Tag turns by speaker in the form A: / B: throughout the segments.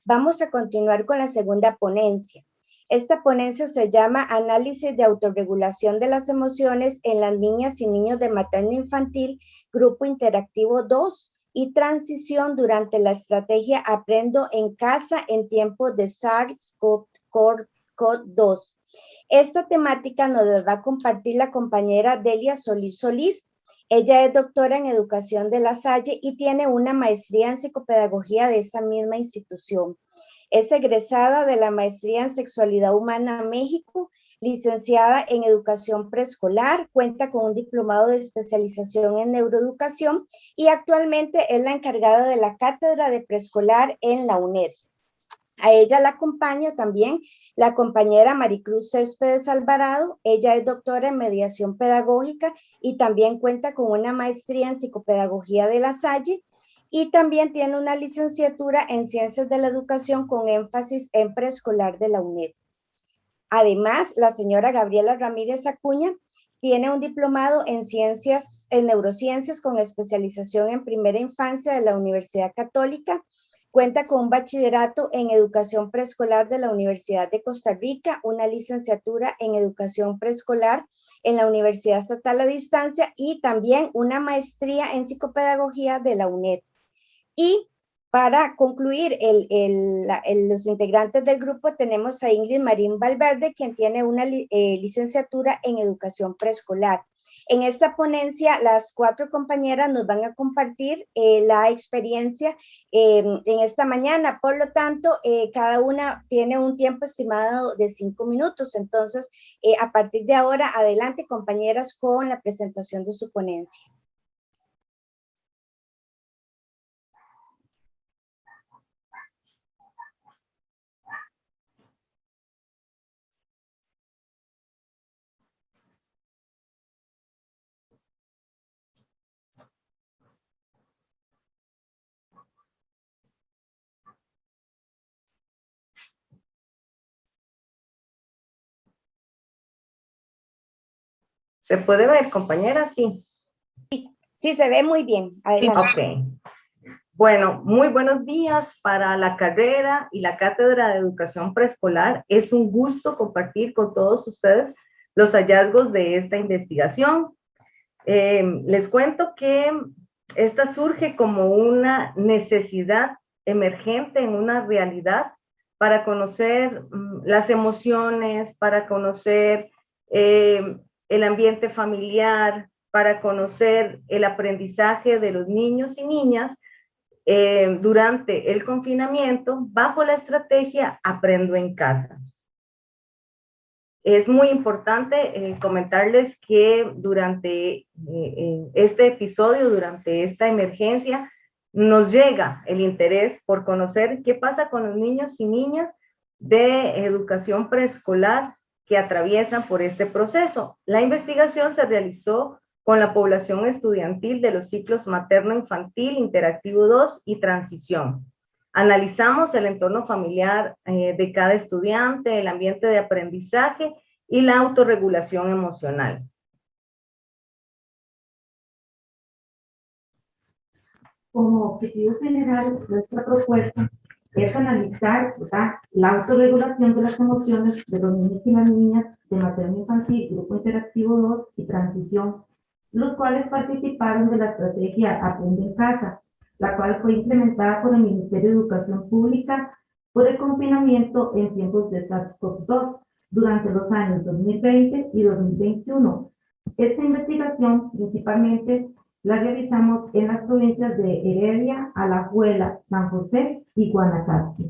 A: Vamos a continuar con la segunda ponencia. Esta ponencia se llama Análisis de autorregulación de las emociones en las niñas y niños de materno-infantil, Grupo Interactivo 2 y transición durante la estrategia Aprendo en Casa en tiempos de SARS-CoV-2. Esta temática nos la va a compartir la compañera Delia Solís Solís. Ella es doctora en educación de La Salle y tiene una maestría en psicopedagogía de esa misma institución. Es egresada de la maestría en sexualidad humana México, licenciada en educación preescolar, cuenta con un diplomado de especialización en neuroeducación y actualmente es la encargada de la cátedra de preescolar en la UNED. A ella la acompaña también la compañera Maricruz Céspedes Alvarado. Ella es doctora en mediación pedagógica y también cuenta con una maestría en psicopedagogía de La Salle y también tiene una licenciatura en ciencias de la educación con énfasis en preescolar de la UNED. Además, la señora Gabriela Ramírez Acuña tiene un diplomado en neurociencias con especialización en primera infancia de la Universidad Católica. Cuenta con un bachillerato en educación preescolar de la Universidad de Costa Rica, una licenciatura en educación preescolar en la Universidad Estatal a Distancia y también una maestría en psicopedagogía de la UNED. Y para concluir, los integrantes del grupo tenemos a Ingrid Marín Valverde, quien tiene una licenciatura en educación preescolar. En esta ponencia, las 4 compañeras nos van a compartir la experiencia en esta mañana. Por lo tanto, cada una tiene un tiempo estimado de 5 minutos. Entonces, a partir de ahora, adelante, compañeras, con la presentación de su ponencia.
B: ¿Se puede ver, compañera? Sí.
A: Sí, se ve muy bien. Adelante.
B: Ok. Bueno, muy buenos días para la carrera y la cátedra de educación preescolar. Es un gusto compartir con todos ustedes los hallazgos de esta investigación. Les cuento que esta surge como una necesidad emergente en una realidad para conocer las emociones, para conocer el ambiente familiar, para conocer el aprendizaje de los niños y niñas durante el confinamiento bajo la estrategia Aprendo en Casa. Es muy importante comentarles que durante este episodio, durante esta emergencia, nos llega el interés por conocer qué pasa con los niños y niñas de educación preescolar que atraviesan por este proceso. La investigación se realizó con la población estudiantil de los ciclos materno-infantil, interactivo 2 y transición. Analizamos el entorno familiar de cada estudiante, el ambiente de aprendizaje y la autorregulación emocional.
C: Como objetivo general, nuestra propuesta es analizar, ¿verdad?, la autorregulación de las emociones de los niños y las niñas de materno-infantil, Grupo Interactivo 2 y transición, los cuales participaron de la estrategia Aprende en Casa, la cual fue implementada por el Ministerio de Educación Pública por el confinamiento en tiempos de SARS-CoV-2 durante los años 2020 y 2021. Esta investigación principalmente la realizamos en las provincias de Heredia, Alajuela, San José y Guanacaste.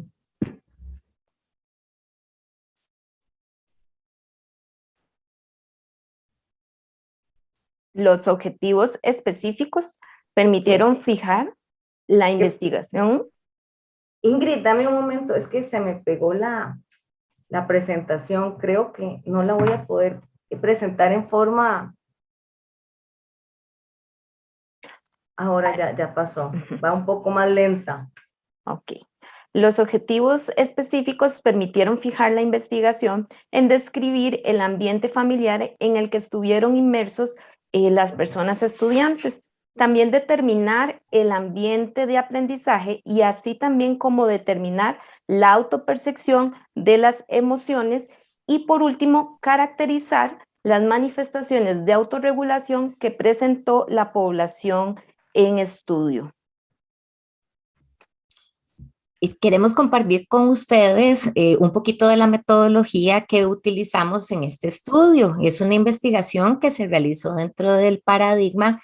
D: Los objetivos específicos permitieron fijar la investigación.
B: Ingrid, dame un momento, es que se me pegó la presentación. Creo que no la voy a poder presentar en forma... Ahora ya pasó, va un poco más lenta.
D: Ok. Los objetivos específicos permitieron fijar la investigación en describir el ambiente familiar en el que estuvieron inmersos las personas estudiantes, También determinar el ambiente de aprendizaje y así también como determinar la autopercepción de las emociones y por último, caracterizar las manifestaciones de autorregulación que presentó la población en estudio.
E: Y queremos compartir con ustedes un poquito de la metodología que utilizamos en este estudio. Es una investigación que se realizó dentro del paradigma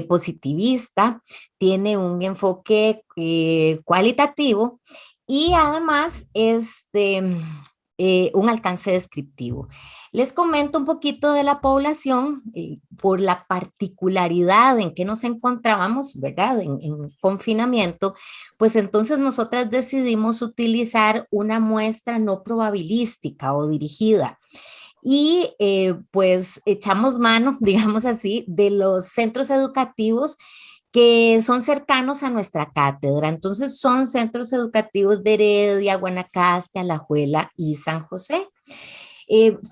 E: positivista, tiene un enfoque cualitativo y además un alcance descriptivo. Les comento un poquito de la población por la particularidad en que nos encontrábamos, ¿verdad? En confinamiento, pues entonces nosotras decidimos utilizar una muestra no probabilística o dirigida. Y pues echamos mano, digamos así, de los centros educativos que son cercanos a nuestra cátedra. Entonces son centros educativos de Heredia, Guanacaste, Alajuela y San José.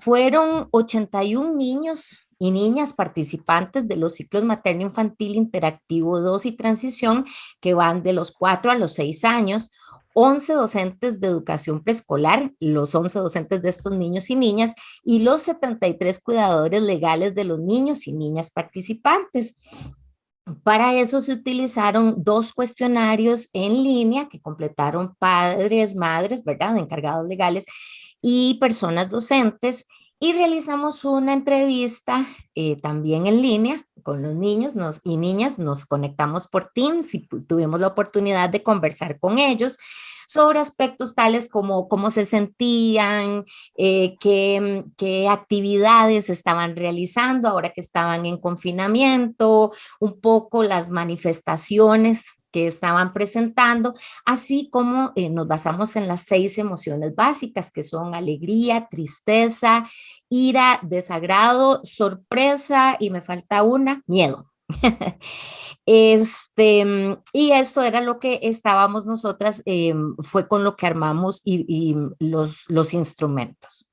E: Fueron 81 niños y niñas participantes de los ciclos materno-infantil interactivo 2 y transición que van de los 4 a los 6 años, 11 docentes de educación preescolar, los 11 docentes de estos niños y niñas, y los 73 cuidadores legales de los niños y niñas participantes. Para eso se utilizaron 2 cuestionarios en línea que completaron padres, madres, ¿verdad?, encargados legales y personas docentes, y realizamos una entrevista también en línea con los niños y niñas. Nos conectamos por Teams y tuvimos la oportunidad de conversar con ellos sobre aspectos tales como cómo se sentían, qué actividades estaban realizando ahora que estaban en confinamiento, un poco las manifestaciones que estaban presentando, así como nos basamos en las 6 emociones básicas, que son alegría, tristeza, ira, desagrado, sorpresa y me falta una, miedo. Y esto era lo que estábamos nosotras, fue con lo que armamos y los instrumentos.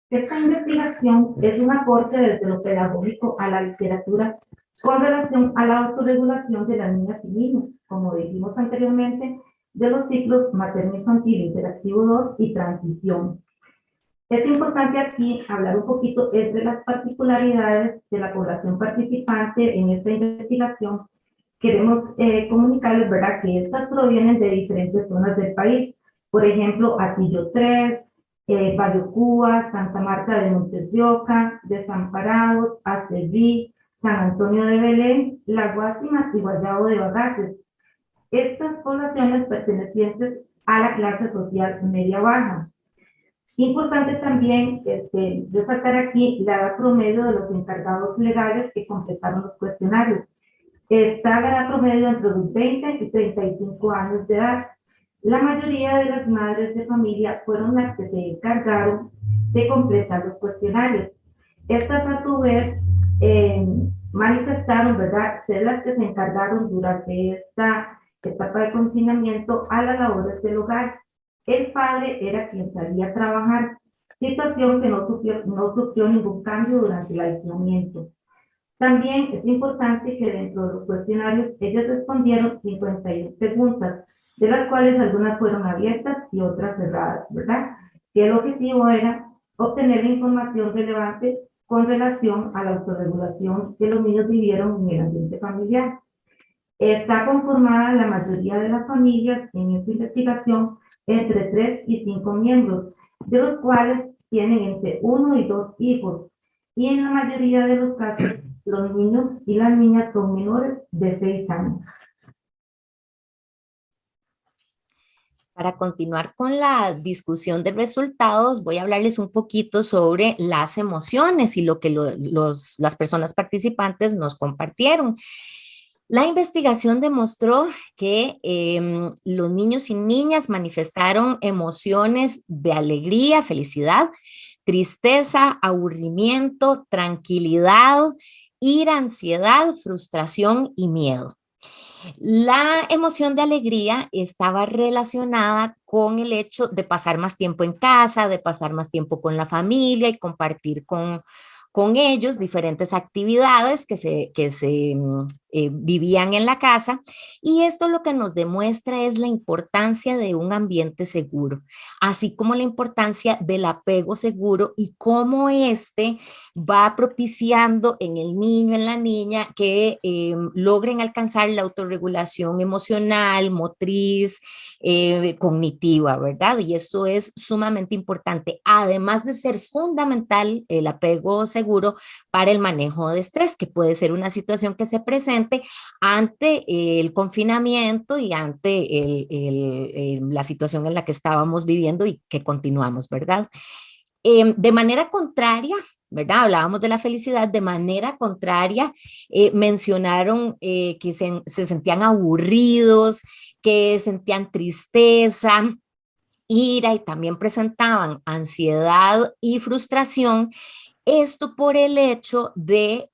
C: Esta investigación es un aporte desde lo pedagógico a la literatura con relación a la autorregulación de las niñas y niños, como dijimos anteriormente, de los ciclos materno-infantil interactivo 2 y transición. Es importante aquí hablar un poquito de las particularidades de la población participante en esta investigación. Queremos comunicarles, ¿verdad?, que estas provienen de diferentes zonas del país. Por ejemplo, Atillo 3, Bayocúa, Santa Marta de Montes de Oca, Desamparados, Acelví, San Antonio de Belén, La Guásima y Guayabo de Bagaces. Estas poblaciones pertenecientes a la clase social media-baja. Importante también destacar aquí la edad promedio de los encargados legales que completaron los cuestionarios. Está la edad promedio entre los 20 y 35 años de edad. La mayoría de las madres de familia fueron las que se encargaron de completar los cuestionarios. Estas a su vez manifestaron, ¿verdad?, ser las que se encargaron durante esta etapa de confinamiento a las labores del hogar. El padre era quien salía a trabajar, situación que no sufrió ningún cambio durante el aislamiento. También es importante que dentro de los cuestionarios ellos respondieron 51 preguntas, de las cuales algunas fueron abiertas y otras cerradas, ¿verdad? Que el objetivo era obtener la información relevante con relación a la autorregulación que los niños vivieron en el ambiente familiar. Está conformada la mayoría de las familias en esta investigación entre 3 y 5 miembros, de los cuales tienen entre 1 y 2 hijos, y en la mayoría de los casos los niños y las niñas son menores de 6 años.
E: Para continuar con la discusión de resultados, voy a hablarles un poquito sobre las emociones y lo que las personas participantes nos compartieron. La investigación demostró que los niños y niñas manifestaron emociones de alegría, felicidad, tristeza, aburrimiento, tranquilidad, ira, ansiedad, frustración y miedo. La emoción de alegría estaba relacionada con el hecho de pasar más tiempo en casa, de pasar más tiempo con la familia y compartir con con ellos diferentes actividades que se vivían en la casa, y esto lo que nos demuestra es la importancia de un ambiente seguro, así como la importancia del apego seguro y cómo este va propiciando en el niño, en la niña, que logren alcanzar la autorregulación emocional, motriz, cognitiva, ¿verdad? Y esto es sumamente importante, además de ser fundamental el apego seguro para el manejo de estrés, que puede ser una situación que se presente ante el confinamiento y ante la situación en la que estábamos viviendo y que continuamos, ¿verdad? De manera contraria, ¿verdad? Hablábamos de la felicidad, de manera contraria, mencionaron que se sentían aburridos, que sentían tristeza, ira, y también presentaban ansiedad y frustración. Esto por el hecho de,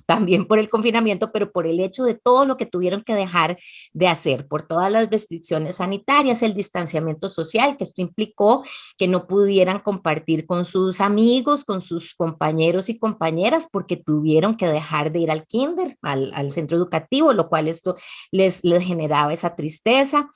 E: también por el confinamiento, pero por el hecho de todo lo que tuvieron que dejar de hacer, por todas las restricciones sanitarias, el distanciamiento social, que esto implicó que no pudieran compartir con sus amigos, con sus compañeros y compañeras, porque tuvieron que dejar de ir al kinder, al centro educativo, lo cual esto les generaba esa tristeza.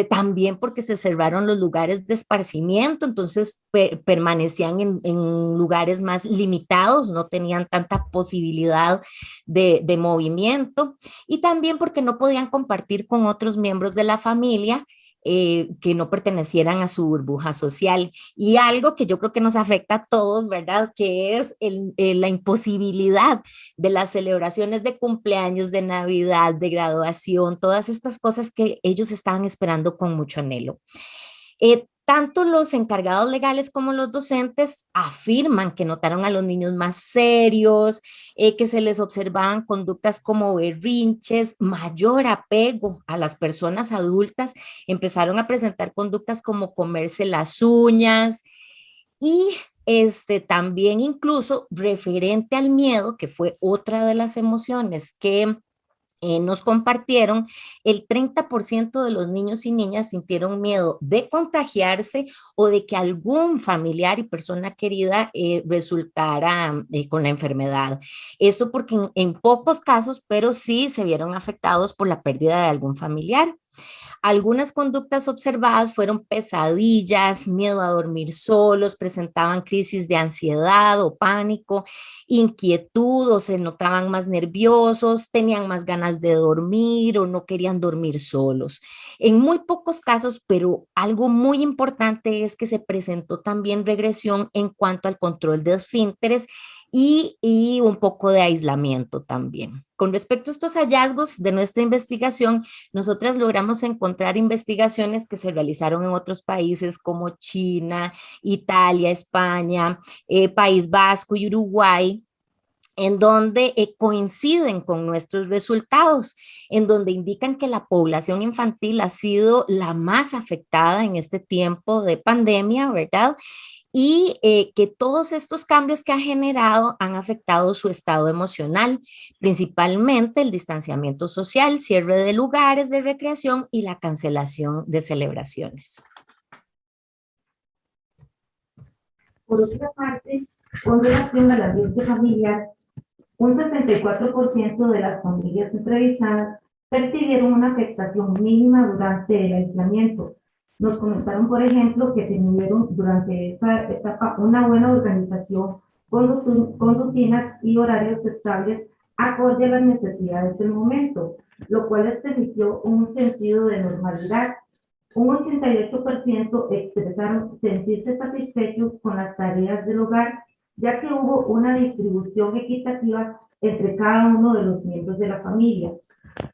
E: También porque se cerraron los lugares de esparcimiento, entonces permanecían en lugares más limitados, no tenían tanta posibilidad de movimiento, y también porque no podían compartir con otros miembros de la familia que no pertenecieran a su burbuja social. Y algo que yo creo que nos afecta a todos, ¿verdad? Que es la imposibilidad de las celebraciones de cumpleaños, de Navidad, de graduación, todas estas cosas que ellos estaban esperando con mucho anhelo. Tanto los encargados legales como los docentes afirman que notaron a los niños más serios, que se les observaban conductas como berrinches, mayor apego a las personas adultas, empezaron a presentar conductas como comerse las uñas, y también incluso referente al miedo, que fue otra de las emociones que nos compartieron, el 30% de los niños y niñas sintieron miedo de contagiarse o de que algún familiar y persona querida resultara con la enfermedad. Esto porque en pocos casos, pero sí se vieron afectados por la pérdida de algún familiar. Algunas conductas observadas fueron pesadillas, miedo a dormir solos, presentaban crisis de ansiedad o pánico, inquietud, o se notaban más nerviosos, tenían más ganas de dormir o no querían dormir solos. En muy pocos casos, pero algo muy importante es que se presentó también regresión en cuanto al control de esfínteres y un poco de aislamiento también. Con respecto a estos hallazgos de nuestra investigación, nosotras logramos encontrar investigaciones que se realizaron en otros países como China, Italia, España, País Vasco y Uruguay, en donde coinciden con nuestros resultados, en donde indican que la población infantil ha sido la más afectada en este tiempo de pandemia, ¿verdad? Y que todos estos cambios que ha generado han afectado su estado emocional, principalmente el distanciamiento social, cierre de lugares de recreación y la cancelación de celebraciones.
C: Por otra parte, con relación al ambiente familiar, un 64% de las familias entrevistadas percibieron una afectación mínima durante el aislamiento. Nos comentaron, por ejemplo, que tuvieron durante esta etapa una buena organización con rutinas y horarios estables acorde a las necesidades del momento, lo cual les permitió un sentido de normalidad. Un 88% expresaron sentirse satisfechos con las tareas del hogar, ya que hubo una distribución equitativa entre cada uno de los miembros de la familia.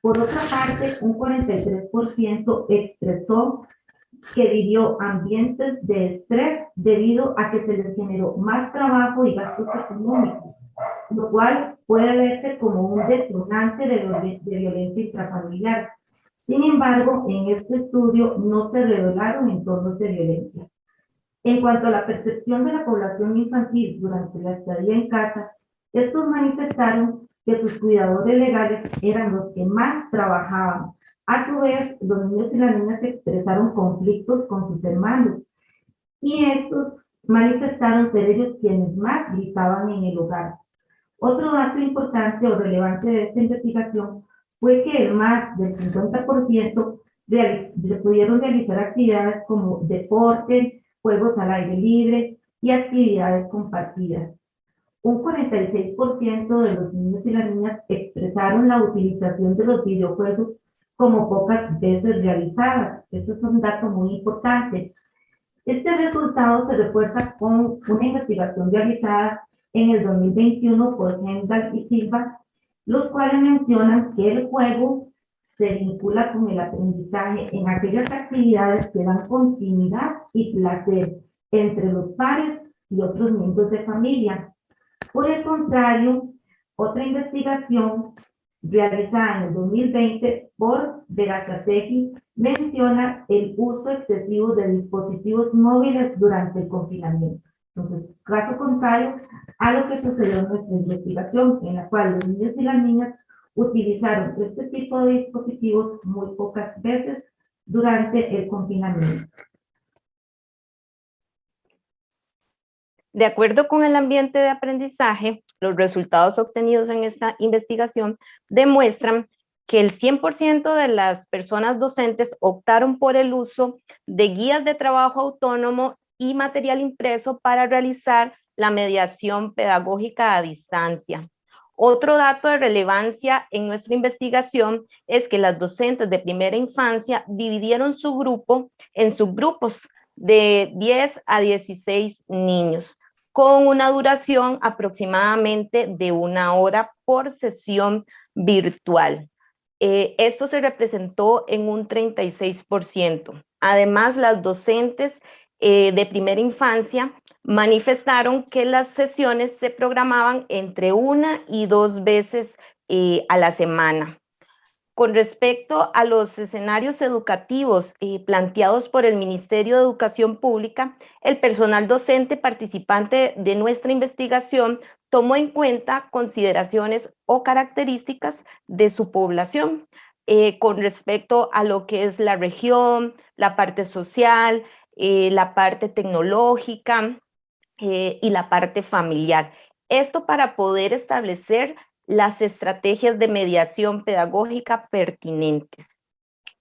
C: Por otra parte, un 43% expresó que vivió ambientes de estrés debido a que se les generó más trabajo y gastos económicos, lo cual puede verse como un detonante de violencia intrafamiliar. Sin embargo, en este estudio no se revelaron entornos de violencia. En cuanto a la percepción de la población infantil durante la estadía en casa, estos manifestaron que sus cuidadores legales eran los que más trabajaban. A su vez, los niños y las niñas expresaron conflictos con sus hermanos, y estos manifestaron ser ellos quienes más gritaban en el hogar. Otro dato importante o relevante de esta investigación fue que más del 50% pudieron realizar actividades como deporte, juegos al aire libre y actividades compartidas. Un 46% de los niños y las niñas expresaron la utilización de los videojuegos como pocas veces realizadas. Eso es un dato muy importante. Este resultado se refuerza con una investigación realizada en el 2021 por Hendal y Silva, los cuales mencionan que el juego se vincula con el aprendizaje en aquellas actividades que dan continuidad y placer entre los pares y otros miembros de familia. Por el contrario, otra investigación realizada en el 2020 por Verazategui menciona el uso excesivo de dispositivos móviles durante el confinamiento. Entonces, caso contrario a lo que sucedió en nuestra investigación, en la cual los niños y las niñas utilizaron este tipo de dispositivos muy pocas veces durante el confinamiento.
D: De acuerdo con el ambiente de aprendizaje, los resultados obtenidos en esta investigación demuestran que el 100% de las personas docentes optaron por el uso de guías de trabajo autónomo y material impreso para realizar la mediación pedagógica a distancia. Otro dato de relevancia en nuestra investigación es que las docentes de primera infancia dividieron su grupo en subgrupos de 10 a 16 niños, con una duración aproximadamente de 1 hora por sesión virtual. Esto se representó en un 36%. Además, las docentes de primera infancia manifestaron que las sesiones se programaban entre 1 y 2 veces a la semana. Con respecto a los escenarios educativos planteados por el Ministerio de Educación Pública, el personal docente participante de nuestra investigación tomó en cuenta consideraciones o características de su población con respecto a lo que es la región, la parte social, la parte tecnológica y la parte familiar. Esto para poder establecer las estrategias de mediación pedagógica pertinentes.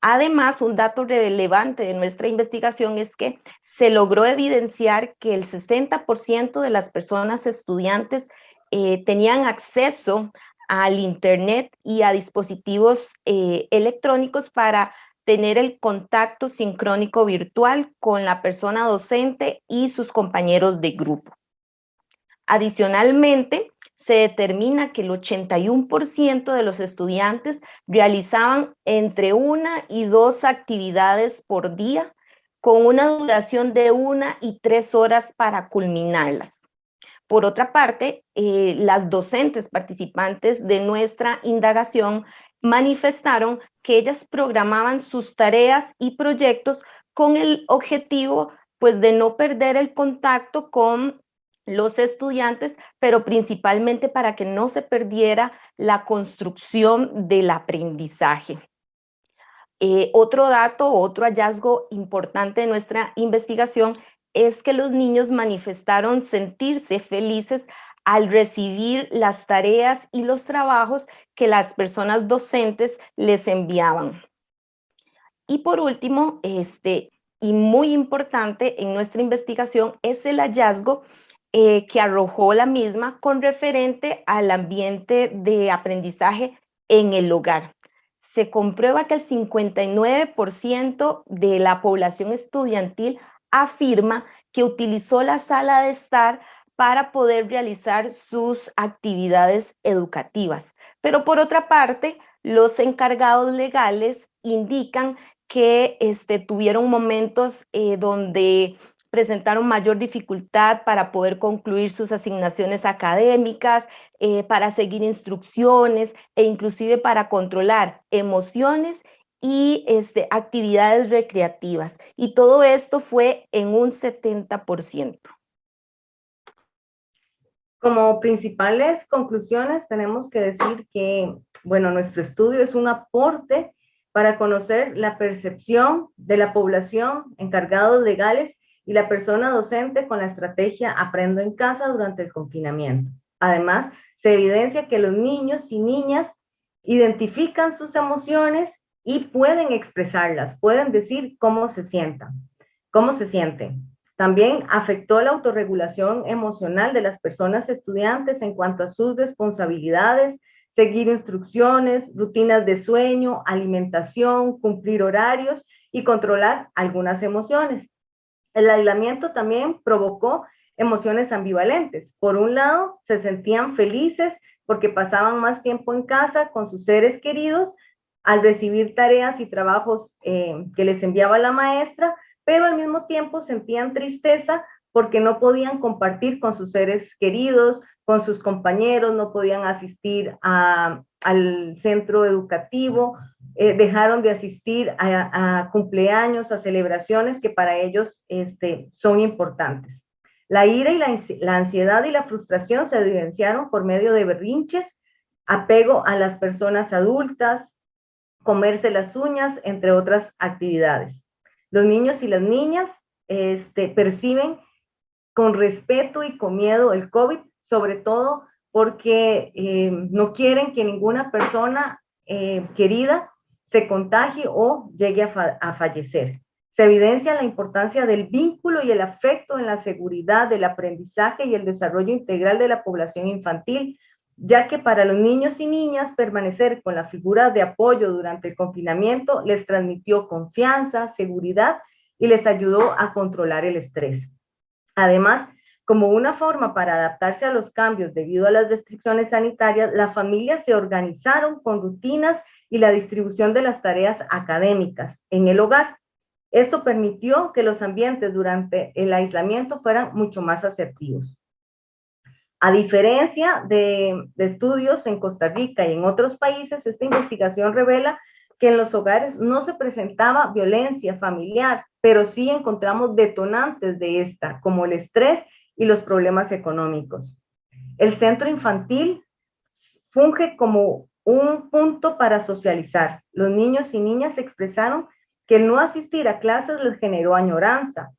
D: Además, un dato relevante de nuestra investigación es que se logró evidenciar que el 60% de las personas estudiantes tenían acceso al Internet y a dispositivos electrónicos para tener el contacto sincrónico virtual con la persona docente y sus compañeros de grupo. Adicionalmente, se determina que el 81% de los estudiantes realizaban entre 1 y 2 actividades por día, con una duración de 1 y 3 horas para culminarlas. Por otra parte, las docentes participantes de nuestra indagación manifestaron que ellas programaban sus tareas y proyectos con el objetivo, pues, de no perder el contacto con los estudiantes, pero principalmente para que no se perdiera la construcción del aprendizaje. Otro dato, otro hallazgo importante de nuestra investigación es que los niños manifestaron sentirse felices al recibir las tareas y los trabajos que las personas docentes les enviaban. Y por último, y muy importante en nuestra investigación, es el hallazgo que arrojó la misma con referente al ambiente de aprendizaje en el hogar. Se comprueba que el 59% de la población estudiantil afirma que utilizó la sala de estar para poder realizar sus actividades educativas. Pero por otra parte, los encargados legales indican que tuvieron momentos donde presentaron mayor dificultad para poder concluir sus asignaciones académicas, para seguir instrucciones e inclusive para controlar emociones y actividades recreativas. Y todo esto fue en un 70%.
B: Como principales conclusiones tenemos que decir que, bueno, nuestro estudio es un aporte para conocer la percepción de la población, encargados legales y la persona docente con la estrategia Aprendo en Casa durante el confinamiento. Además, se evidencia que los niños y niñas identifican sus emociones y pueden expresarlas, pueden decir cómo se sienten. También afectó la autorregulación emocional de las personas estudiantes en cuanto a sus responsabilidades, seguir instrucciones, rutinas de sueño, alimentación, cumplir horarios y controlar algunas emociones. El aislamiento también provocó emociones ambivalentes. Por un lado, se sentían felices porque pasaban más tiempo en casa con sus seres queridos al recibir tareas y trabajos que les enviaba la maestra, pero al mismo tiempo sentían tristeza porque no podían compartir con sus seres queridos, con sus compañeros, no podían asistir al centro educativo, dejaron de asistir a cumpleaños, a celebraciones que para ellos son importantes. La ira y la ansiedad y la frustración se evidenciaron por medio de berrinches, apego a las personas adultas, comerse las uñas, entre otras actividades. Los niños y las niñas perciben con respeto y con miedo el COVID, sobre todo porque no quieren que ninguna persona querida se contagie o llegue a fallecer. Se evidencia la importancia del vínculo y el afecto en la seguridad, del aprendizaje y el desarrollo integral de la población infantil, ya que para los niños y niñas permanecer con la figura de apoyo durante el confinamiento les transmitió confianza, seguridad y les ayudó a controlar el estrés. Además, como una forma para adaptarse a los cambios debido a las restricciones sanitarias, las familias se organizaron con rutinas y la distribución de las tareas académicas en el hogar. Esto permitió que los ambientes durante el aislamiento fueran mucho más asertivos. A diferencia de estudios en Costa Rica y en otros países, esta investigación revela que en los hogares no se presentaba violencia familiar, pero sí encontramos detonantes de esta, como el estrés y los problemas económicos. El centro infantil funge como un punto para socializar. Los niños y niñas expresaron que el no asistir a clases les generó añoranza,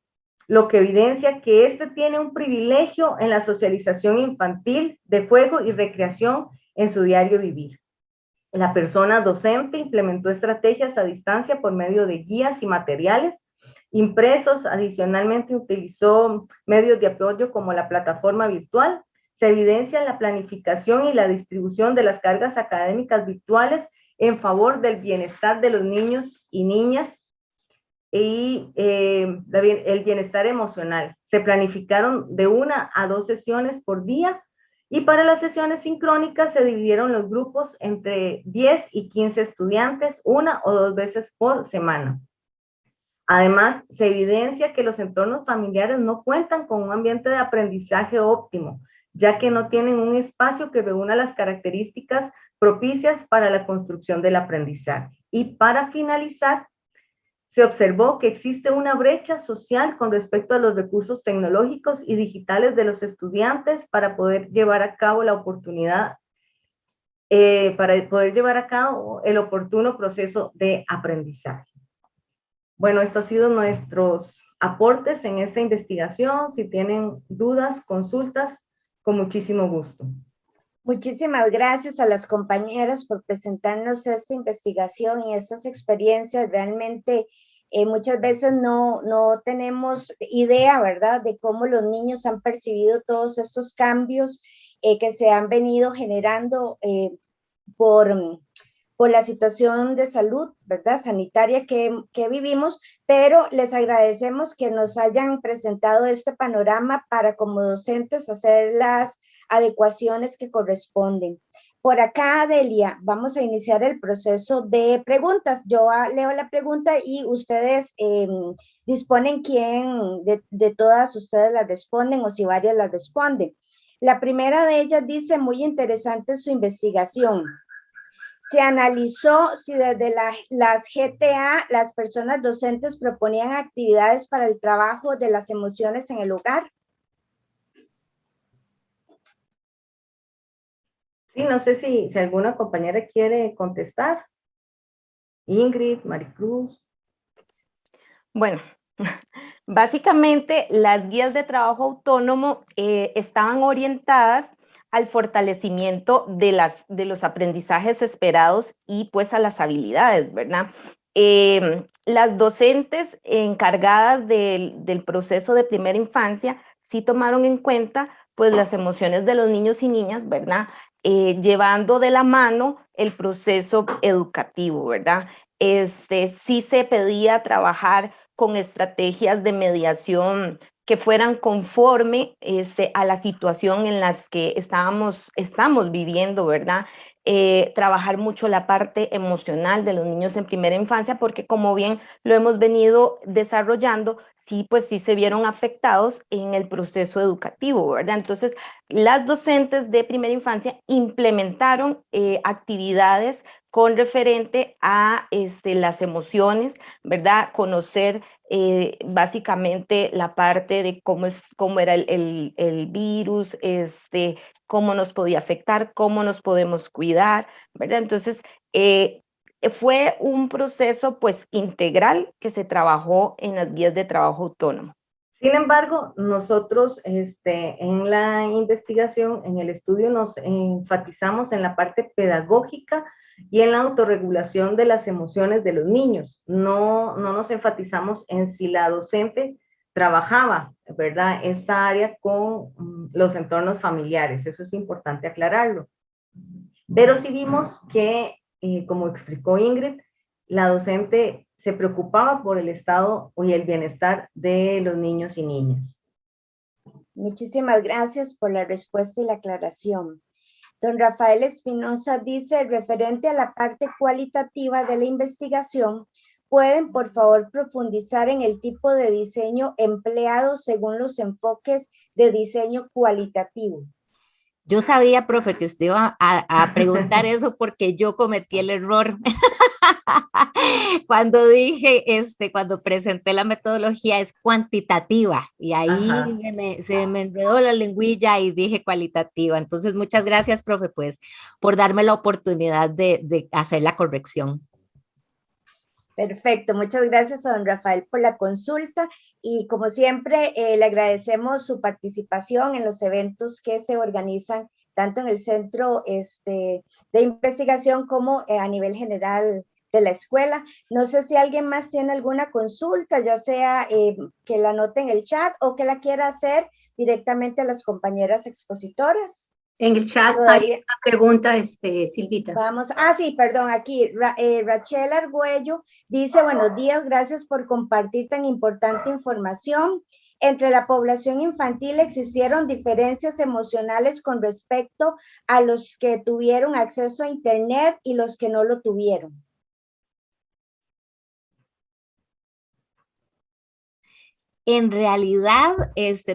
B: lo que evidencia que tiene un privilegio en la socialización infantil de juego y recreación en su diario vivir. La persona docente implementó estrategias a distancia por medio de guías y materiales impresos. Adicionalmente utilizó medios de apoyo como la plataforma virtual. Se evidencia la planificación y la distribución de las cargas académicas virtuales en favor del bienestar de los niños y niñas y el bienestar emocional. Se planificaron de 1 a 2 sesiones por día y para las sesiones sincrónicas se dividieron los grupos entre 10 y 15 estudiantes 1 o 2 veces por semana. Además, se evidencia que los entornos familiares no cuentan con un ambiente de aprendizaje óptimo, ya que no tienen un espacio que reúna las características propicias para la construcción del aprendizaje. Y para finalizar, se observó que existe una brecha social con respecto a los recursos tecnológicos y digitales de los estudiantes para poder llevar a cabo el oportuno proceso de aprendizaje. Bueno, estos han sido nuestros aportes en esta investigación. Si tienen dudas, consultas, con muchísimo gusto.
A: Muchísimas gracias a las compañeras por presentarnos esta investigación y estas experiencias. Realmente muchas veces no tenemos idea, ¿verdad?, de cómo los niños han percibido todos estos cambios que se han venido generando por la situación de salud, ¿verdad?, sanitaria que vivimos, pero les agradecemos que nos hayan presentado este panorama para como docentes hacer las adecuaciones que corresponden. Por acá, Delia, vamos a iniciar el proceso de preguntas. Yo leo la pregunta y ustedes disponen quién de todas ustedes la responden o si varias la responden. La primera de ellas dice, muy interesante su investigación. Se analizó si desde las GTA las personas docentes proponían actividades para el trabajo de las emociones en el hogar.
B: Sí, no sé si alguna compañera quiere contestar. Ingrid, Maricruz.
D: Bueno, Básicamente, las guías de trabajo autónomo estaban orientadas al fortalecimiento de los aprendizajes esperados y pues a las habilidades, ¿verdad? Las docentes encargadas del proceso de primera infancia sí tomaron en cuenta pues las emociones de los niños y niñas, ¿verdad? Llevando de la mano el proceso educativo, ¿verdad? Sí se pedía trabajar con estrategias de mediación que fueran conforme a la situación en la que estamos viviendo, ¿verdad? Trabajar mucho la parte emocional de los niños en primera infancia, porque como bien lo hemos venido desarrollando, sí, pues sí se vieron afectados en el proceso educativo, ¿verdad? Entonces, las docentes de primera infancia implementaron actividades con referente a las emociones, ¿verdad? Conocer básicamente la parte de cómo era el virus, cómo nos podía afectar, cómo nos podemos cuidar, ¿verdad? Entonces, fue un proceso pues integral que se trabajó en las guías de trabajo autónomo.
B: Sin embargo, nosotros en la investigación, en el estudio, nos enfatizamos en la parte pedagógica y en la autorregulación de las emociones de los niños. No nos enfatizamos en si la docente trabajaba, ¿verdad?, esta área con los entornos familiares. Eso es importante aclararlo. Pero sí vimos que, como explicó Ingrid, la docente se preocupaba por el estado y el bienestar de los niños y niñas.
A: Muchísimas gracias por la respuesta y la aclaración. Don Rafael Espinosa dice, referente a la parte cualitativa de la investigación, ¿pueden por favor profundizar en el tipo de diseño empleado según los enfoques de diseño cualitativo?
E: Yo sabía, profe, que usted iba a preguntar eso porque yo cometí el error. Cuando dije, cuando presenté la metodología es cuantitativa y ahí se me enredó la lengüilla y dije cualitativa. Entonces, muchas gracias, profe, pues, por darme la oportunidad de hacer la corrección.
A: Perfecto, muchas gracias a don Rafael por la consulta y como siempre le agradecemos su participación en los eventos que se organizan tanto en el centro de investigación como a nivel general de la escuela. No sé si alguien más tiene alguna consulta, ya sea que la anote en el chat o que la quiera hacer directamente a las compañeras expositoras.
F: En el chat hay una pregunta, Silvita.
A: Vamos, sí, perdón, aquí Rachel Argüello dice, buenos días, gracias por compartir tan importante información. Entre la población infantil existieron diferencias emocionales con respecto a los que tuvieron acceso a Internet y los que no lo tuvieron.
E: En realidad,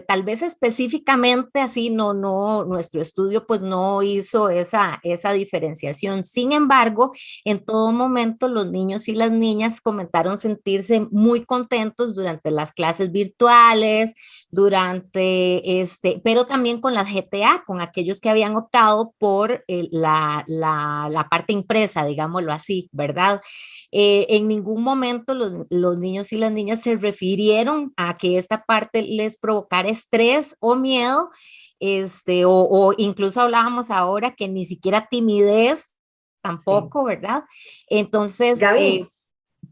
E: tal vez específicamente así, nuestro estudio pues no hizo esa diferenciación. Sin embargo, en todo momento los niños y las niñas comentaron sentirse muy contentos durante las clases virtuales, pero también con las GTA, con aquellos que habían optado por la parte impresa, digámoslo así, ¿verdad? En ningún momento los niños y las niñas se refirieron a que esta parte les provocara estrés o miedo, o incluso hablábamos ahora que ni siquiera timidez tampoco, sí, ¿verdad? Entonces,
B: Gaby,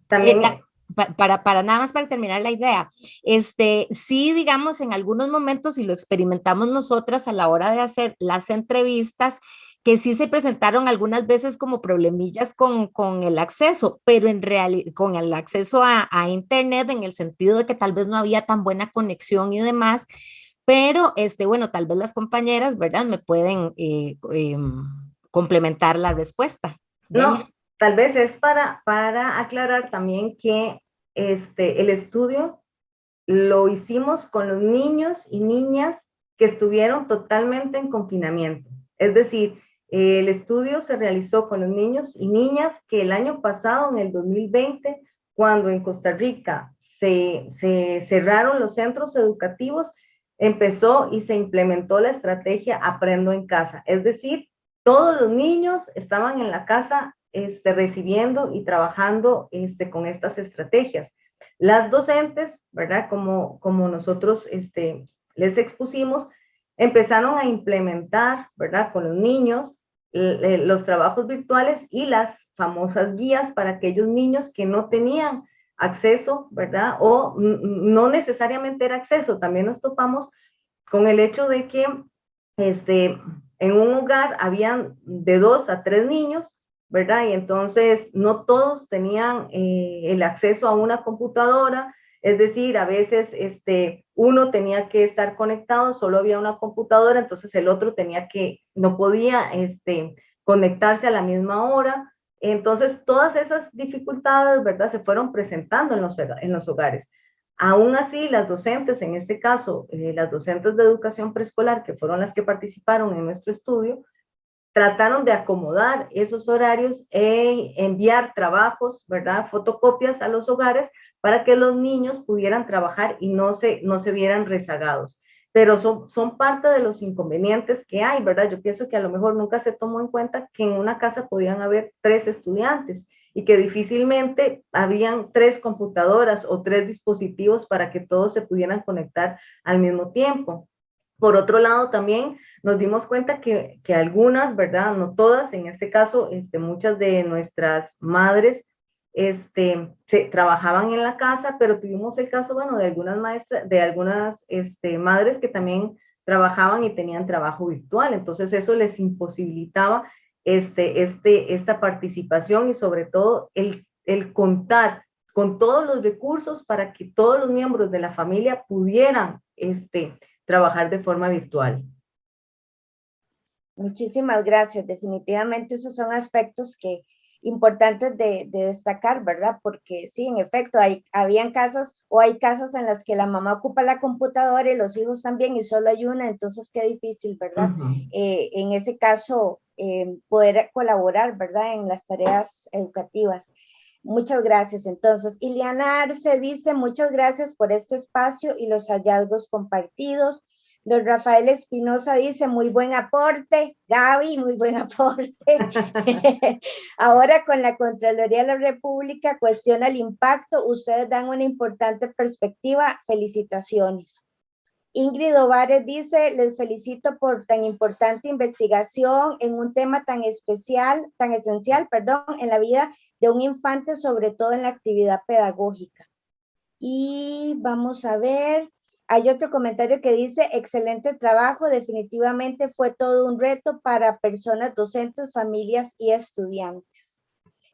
B: también...
E: para nada más para terminar la idea, sí, digamos, en algunos momentos, y lo experimentamos nosotras a la hora de hacer las entrevistas, que sí se presentaron algunas veces como problemillas con el acceso, pero en realidad con el acceso a Internet, en el sentido de que tal vez no había tan buena conexión y demás, pero bueno, tal vez las compañeras, ¿verdad?, me pueden complementar la respuesta.
B: No, tal vez es para aclarar también que el estudio lo hicimos con los niños y niñas que estuvieron totalmente en confinamiento. Es decir, el estudio se realizó con los niños y niñas que el año pasado, en el 2020, cuando en Costa Rica se cerraron los centros educativos, empezó y se implementó la estrategia Aprendo en Casa. Es decir, todos los niños estaban en la casa recibiendo y trabajando con estas estrategias. Las docentes, ¿verdad? Como nosotros les expusimos, empezaron a implementar, ¿verdad? Con los niños, los trabajos virtuales y las famosas guías para aquellos niños que no tenían acceso, ¿verdad? O no necesariamente era acceso, también nos topamos con el hecho de que en un hogar habían de 2 a 3 niños, ¿verdad? Y entonces no todos tenían el acceso a una computadora, es decir, a veces uno tenía que estar conectado, solo había una computadora, entonces el otro no podía conectarse a la misma hora. Entonces todas esas dificultades, ¿verdad? Se fueron presentando en los hogares. Aún así, las docentes, en este caso, las docentes de educación preescolar, que fueron las que participaron en nuestro estudio, trataron de acomodar esos horarios e enviar trabajos, ¿verdad? Fotocopias a los hogares para que los niños pudieran trabajar y no se vieran rezagados. Pero son parte de los inconvenientes que hay, ¿verdad? Yo pienso que a lo mejor nunca se tomó en cuenta que en una casa podían haber 3 estudiantes y que difícilmente habían 3 computadoras o 3 dispositivos para que todos se pudieran conectar al mismo tiempo. Por otro lado, también nos dimos cuenta que algunas, ¿verdad? No todas, en este caso, muchas de nuestras madres trabajaban en la casa, pero tuvimos el caso, bueno, de algunas maestras, de algunas madres que también trabajaban y tenían trabajo virtual. Entonces, eso les imposibilitaba esta participación y sobre todo el contar con todos los recursos para que todos los miembros de la familia pudieran trabajar de forma virtual.
A: Muchísimas gracias. Definitivamente esos son aspectos importantes de destacar, ¿verdad? Porque sí, en efecto, habían casas o hay casas en las que la mamá ocupa la computadora y los hijos también y solo hay una, entonces qué difícil, ¿verdad? En ese caso, poder colaborar, ¿verdad? En las tareas educativas. Muchas gracias. Entonces, Ileana Arce dice, muchas gracias por este espacio y los hallazgos compartidos. Don Rafael Espinosa dice, muy buen aporte. Gaby, muy buen aporte. Ahora con la Contraloría de la República cuestiona el impacto. Ustedes dan una importante perspectiva. Felicitaciones. Ingrid Ovares dice, les felicito por tan importante investigación en un tema tan esencial, en la vida de un infante, sobre todo en la actividad pedagógica. Y vamos a ver, hay otro comentario que dice, excelente trabajo, definitivamente fue todo un reto para personas docentes, familias y estudiantes.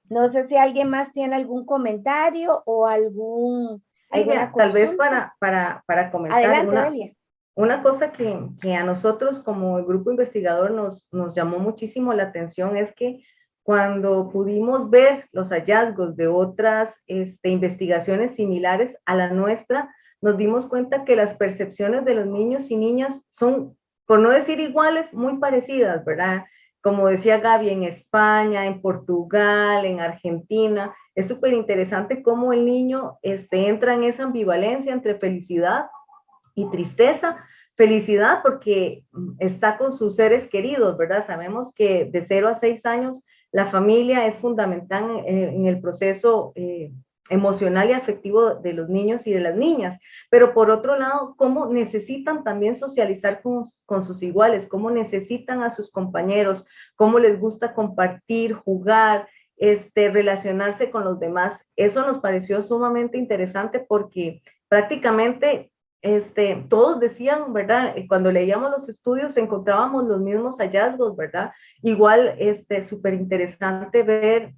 A: No sé si alguien más tiene algún comentario o alguna consulta.
B: Tal vez para comentar.
A: Adelante, Delia.
B: Una cosa que a nosotros como el grupo investigador nos llamó muchísimo la atención es que cuando pudimos ver los hallazgos de otras investigaciones similares a la nuestra, nos dimos cuenta que las percepciones de los niños y niñas son, por no decir iguales, muy parecidas, ¿verdad? Como decía Gaby, en España, en Portugal, en Argentina, es súper interesante cómo el niño entra en esa ambivalencia entre felicidad y tristeza. Felicidad porque está con sus seres queridos, ¿verdad? Sabemos que de 0 a 6 años la familia es fundamental en el proceso emocional y afectivo de los niños y de las niñas, pero por otro lado, cómo necesitan también socializar con sus iguales, cómo necesitan a sus compañeros, cómo les gusta compartir, jugar, relacionarse con los demás. Eso nos pareció sumamente interesante porque prácticamente todos decían, ¿verdad? Cuando leíamos los estudios encontrábamos los mismos hallazgos, ¿verdad? Igual, súper interesante ver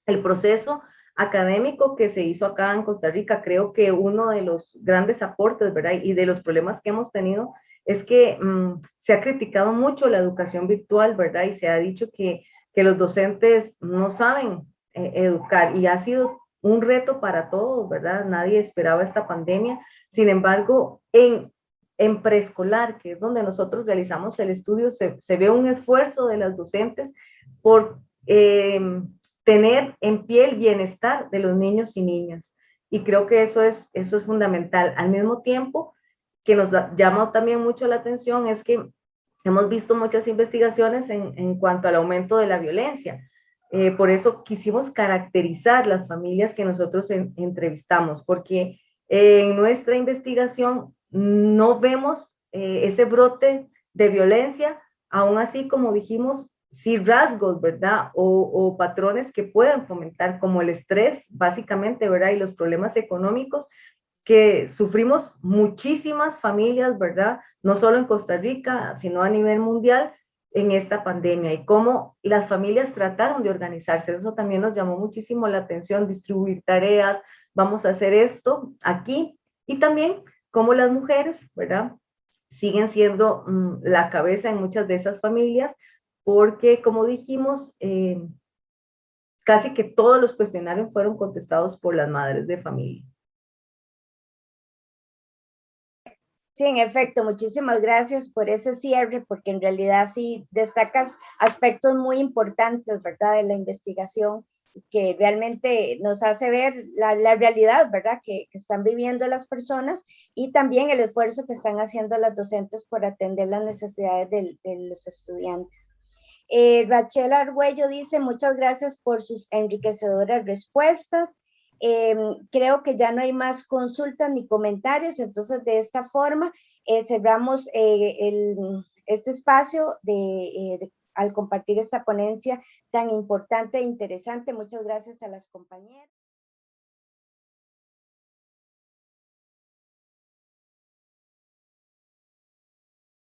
B: el proceso académico que se hizo acá en Costa Rica. Creo que uno de los grandes aportes, ¿verdad? Y de los problemas que hemos tenido es que se ha criticado mucho la educación virtual, ¿verdad? Y se ha dicho que los docentes no saben educar y ha sido un reto para todos, ¿verdad? Nadie esperaba esta pandemia. Sin embargo, en preescolar, que es donde nosotros realizamos el estudio, se ve un esfuerzo de las docentes por tener en pie el bienestar de los niños y niñas. Y creo que eso es fundamental. Al mismo tiempo, que nos llama también mucho la atención es que hemos visto muchas investigaciones en cuanto al aumento de la violencia. Por eso quisimos caracterizar las familias que nosotros entrevistamos, porque en nuestra investigación no vemos ese brote de violencia, aún así, como dijimos, sí rasgos, ¿verdad? O patrones que puedan fomentar, como el estrés, básicamente, ¿verdad? Y los problemas económicos que sufrimos muchísimas familias, ¿verdad? No solo en Costa Rica, sino a nivel mundial en esta pandemia y cómo las familias trataron de organizarse. Eso también nos llamó muchísimo la atención, distribuir tareas, vamos a hacer esto aquí, y también cómo las mujeres, ¿verdad? Siguen siendo la cabeza en muchas de esas familias, porque como dijimos, casi que todos los cuestionarios fueron contestados por las madres de familia.
A: Sí, en efecto, muchísimas gracias por ese cierre, porque en realidad sí destacas aspectos muy importantes, ¿verdad?, de la investigación, que realmente nos hace ver la realidad, ¿verdad?, que están viviendo las personas y también el esfuerzo que están haciendo las docentes por atender las necesidades de los estudiantes. Rachel Argüello dice, muchas gracias por sus enriquecedoras respuestas. Creo que ya no hay más consultas ni comentarios, entonces de esta forma cerramos este espacio al compartir esta ponencia tan importante e interesante. Muchas gracias a las compañeras.